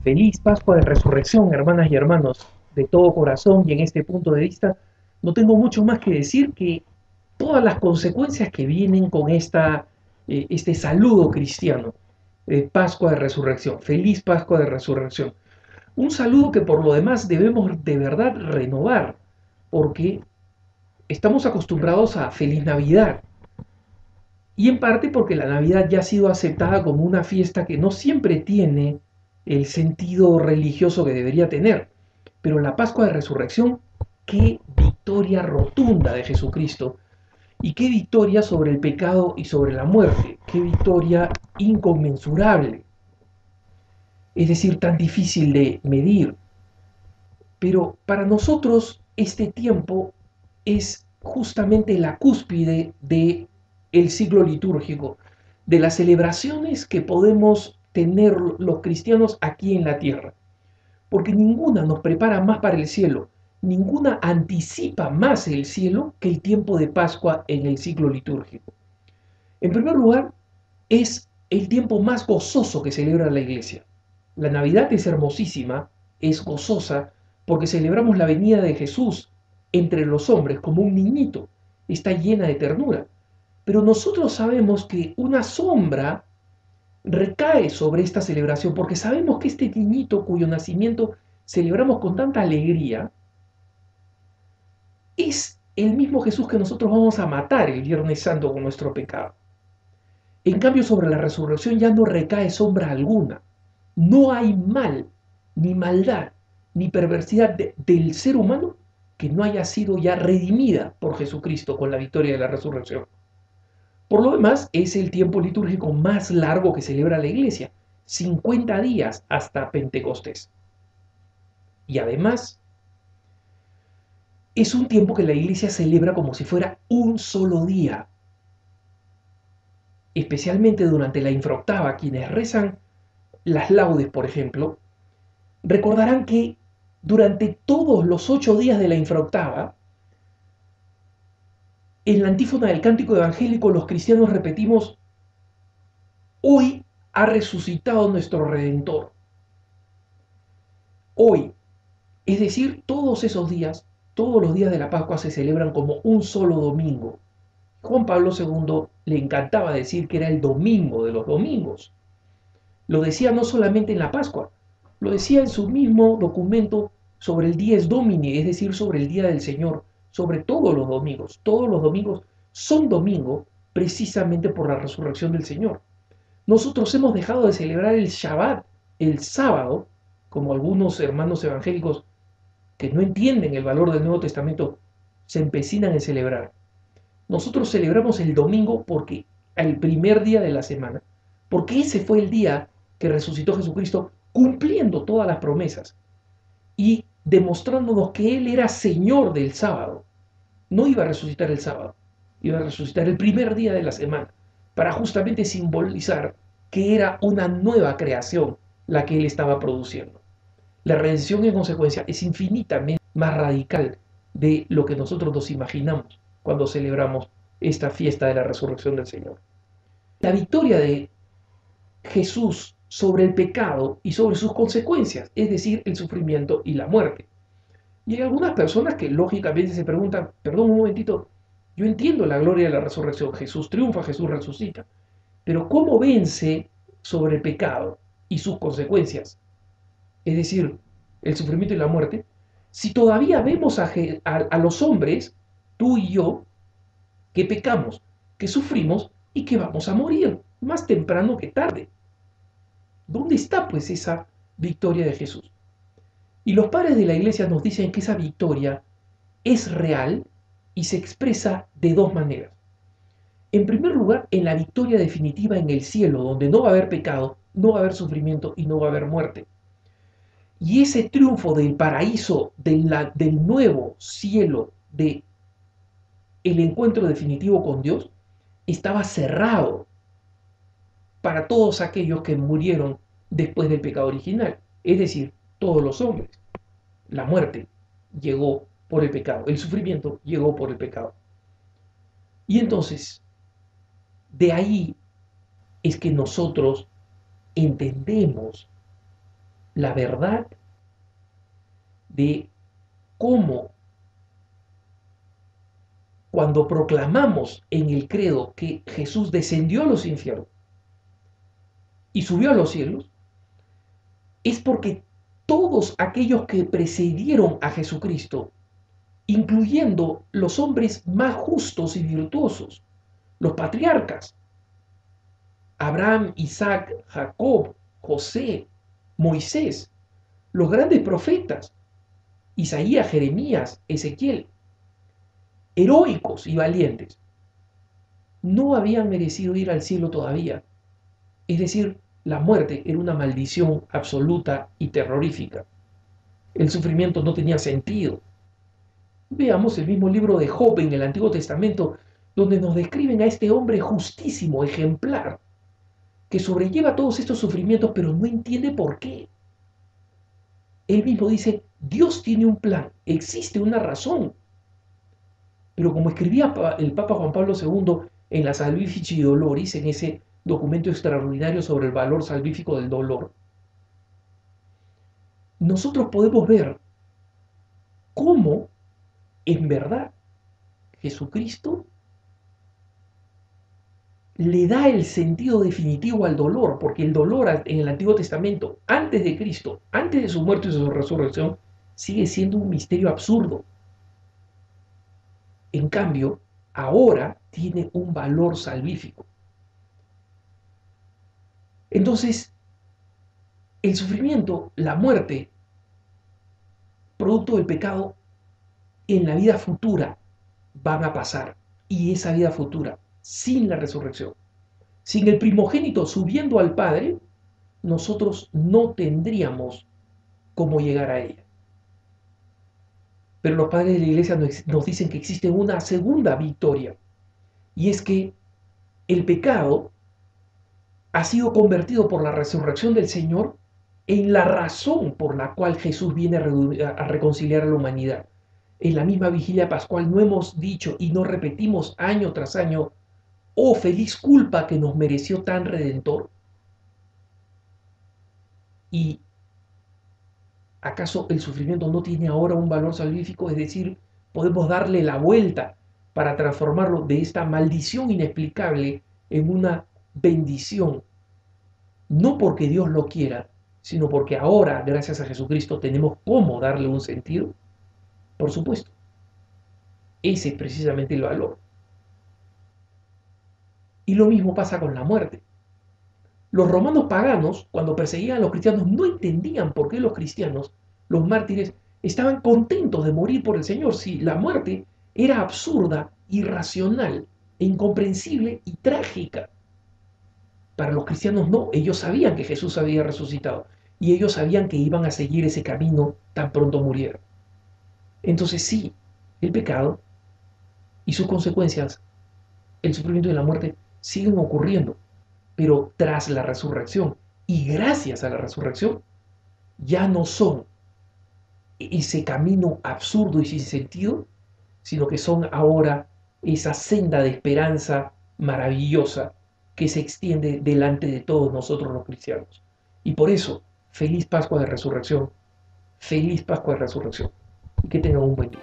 Feliz Pascua de Resurrección, hermanas y hermanos, de todo corazón y en este punto de vista no tengo mucho más que decir que todas las consecuencias que vienen con este saludo cristiano, Pascua de Resurrección, feliz Pascua de Resurrección. Un saludo que por lo demás debemos de verdad renovar, porque estamos acostumbrados a feliz Navidad, y en parte porque la Navidad ya ha sido aceptada como una fiesta que no siempre tiene el sentido religioso que debería tener. Pero la Pascua de Resurrección, qué victoria rotunda de Jesucristo y qué victoria sobre el pecado y sobre la muerte, qué victoria inconmensurable, es decir, tan difícil de medir. Pero para nosotros este tiempo es justamente la cúspide de el ciclo litúrgico, de las celebraciones que podemos tener los cristianos aquí en la tierra, porque ninguna nos prepara más para el cielo, ninguna anticipa más el cielo que el tiempo de Pascua en el ciclo litúrgico. En primer lugar, es el tiempo más gozoso que celebra la iglesia. La Navidad es hermosísima, es gozosa, porque celebramos la venida de Jesús entre los hombres como un niñito. Está llena de ternura. Pero nosotros sabemos que una sombra recae sobre esta celebración, porque sabemos que este niñito cuyo nacimiento celebramos con tanta alegría, es el mismo Jesús que nosotros vamos a matar el Viernes Santo con nuestro pecado. En cambio, sobre la resurrección ya no recae sombra alguna. No hay mal, ni maldad, ni perversidad del ser humano que no haya sido ya redimida por Jesucristo con la victoria de la resurrección. Por lo demás, es el tiempo litúrgico más largo que celebra la iglesia, 50 días hasta Pentecostés. Y además, es un tiempo que la iglesia celebra como si fuera un solo día, especialmente durante la infraoctava. Quienes rezan las laudes, por ejemplo, recordarán que durante todos los 8 días de la infraoctava, en la antífona del cántico evangélico los cristianos repetimos: hoy ha resucitado nuestro Redentor. Hoy, es decir, todos esos días, todos los días de la Pascua se celebran como un solo domingo. Juan Pablo II le encantaba decir que era el domingo de los domingos. Lo decía no solamente en la Pascua, lo decía en su mismo documento sobre el Dies Domini, es decir, sobre el Día del Señor, sobre todos los domingos. Todos los domingos son domingo precisamente por la resurrección del Señor. Nosotros hemos dejado de celebrar el Shabbat, el sábado, como algunos hermanos evangélicos que no entienden el valor del Nuevo Testamento se empecinan en celebrar. Nosotros celebramos el domingo porque el primer día de la semana, porque ese fue el día que resucitó Jesucristo, cumpliendo todas las promesas y demostrándonos que Él era Señor del sábado. No iba a resucitar el sábado, iba a resucitar el primer día de la semana, para justamente simbolizar que era una nueva creación la que Él estaba produciendo. La redención, en consecuencia, es infinitamente más radical de lo que nosotros nos imaginamos cuando celebramos esta fiesta de la resurrección del Señor. La victoria de Jesús sobre el pecado y sobre sus consecuencias, es decir, el sufrimiento y la muerte. Y hay algunas personas que lógicamente se preguntan: perdón un momentito, yo entiendo la gloria de la resurrección, Jesús triunfa, Jesús resucita, pero ¿cómo vence sobre el pecado y sus consecuencias? Es decir, el sufrimiento y la muerte, si todavía vemos a los hombres, tú y yo, que pecamos, que sufrimos y que vamos a morir, más temprano que tarde. ¿Dónde está pues esa victoria de Jesús? Y los padres de la iglesia nos dicen que esa victoria es real y se expresa de dos maneras. En primer lugar, en la victoria definitiva en el cielo, donde no va a haber pecado, no va a haber sufrimiento y no va a haber muerte. Y ese triunfo del paraíso, del nuevo cielo, del encuentro definitivo con Dios, estaba cerrado para todos aquellos que murieron después del pecado original, es decir, todos los hombres. La muerte llegó por el pecado, el sufrimiento llegó por el pecado. Y entonces, de ahí es que nosotros entendemos la verdad de cómo cuando proclamamos en el credo que Jesús descendió a los infiernos y subió a los cielos, es porque todos aquellos que precedieron a Jesucristo, incluyendo los hombres más justos y virtuosos, los patriarcas, Abraham, Isaac, Jacob, José, Moisés, los grandes profetas, Isaías, Jeremías, Ezequiel, heroicos y valientes, no habían merecido ir al cielo todavía. Es decir, la muerte era una maldición absoluta y terrorífica. El sufrimiento no tenía sentido. Veamos el mismo libro de Job en el Antiguo Testamento, donde nos describen a este hombre justísimo, ejemplar, que sobrelleva todos estos sufrimientos, pero no entiende por qué. Él mismo dice, Dios tiene un plan, existe una razón. Pero como escribía el Papa Juan Pablo II en la Salvifici Doloris, en ese documento extraordinario sobre el valor salvífico del dolor, nosotros podemos ver cómo, en verdad, Jesucristo le da el sentido definitivo al dolor, porque el dolor en el Antiguo Testamento, antes de Cristo, antes de su muerte y su resurrección, sigue siendo un misterio absurdo. En cambio, ahora tiene un valor salvífico. Entonces, el sufrimiento, la muerte, producto del pecado, en la vida futura van a pasar. Y esa vida futura, sin la resurrección, sin el primogénito subiendo al Padre, nosotros no tendríamos cómo llegar a ella. Pero los padres de la iglesia nos dicen que existe una segunda victoria, y es que el pecado ha sido convertido por la resurrección del Señor en la razón por la cual Jesús viene a reconciliar a la humanidad. En la misma vigilia pascual no hemos dicho y no repetimos año tras año, oh feliz culpa que nos mereció tan redentor. ¿Y acaso el sufrimiento no tiene ahora un valor salvífico? Es decir, podemos darle la vuelta para transformarlo de esta maldición inexplicable en una bendición, no porque Dios lo quiera, sino porque ahora, gracias a Jesucristo, tenemos cómo darle un sentido. Por supuesto, ese es precisamente el valor. Y lo mismo pasa con la muerte. Los romanos paganos, cuando perseguían a los cristianos, no entendían por qué los cristianos, los mártires, estaban contentos de morir por el Señor, si la muerte era absurda, irracional, e incomprensible y trágica. Para los cristianos no, ellos sabían que Jesús había resucitado y ellos sabían que iban a seguir ese camino tan pronto murieron. Entonces sí, el pecado y sus consecuencias, el sufrimiento y la muerte, siguen ocurriendo, pero tras la resurrección y gracias a la resurrección, ya no son ese camino absurdo y sin sentido, sino que son ahora esa senda de esperanza maravillosa que se extiende delante de todos nosotros los cristianos. Y por eso, feliz Pascua de Resurrección, feliz Pascua de Resurrección, y que tengan un buen día.